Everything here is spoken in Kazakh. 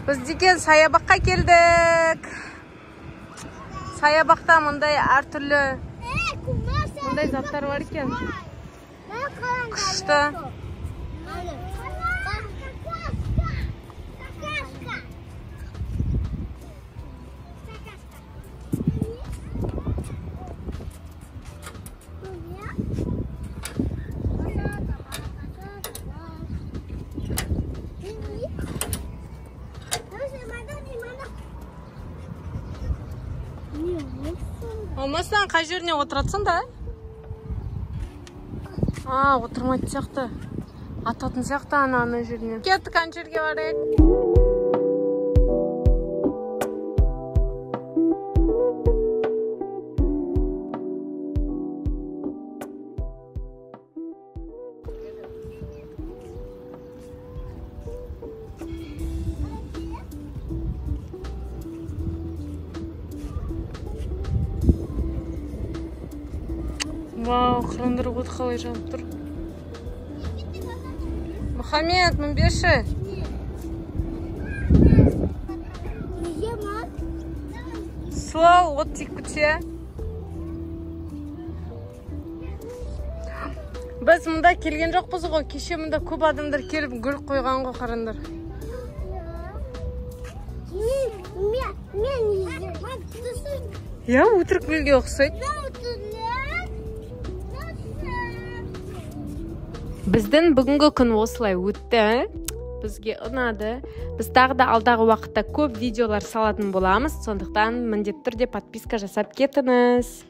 Біз деген саябаққа келдік. Саябақта мұндай әртүрлі мұндай заттар бар екен. Күшті. Olmazsan қай жеріне отыратсың да? Отырмайды сияқты. Ататын сияқты ана жеріне. Кеттік ана жерге барайық. Вау, қырандыр от қалай жанып тұр. Мұхаммед, мінбеші. Сол, от тек күте. Біз мұнда келген жоқпыз ғой. Кеше мұнда көп адамдар келіп гүл қойған ғой, қарандар. Я, өтірік гүлге ұқсайды. Біздің бүгінгі күн осылай өтті. Бізге ұнады. Біз тағы да алдағы уақытта көп видеолар салатын боламыз. Сондықтан міндетті түрде подписка жасап кетіңіз.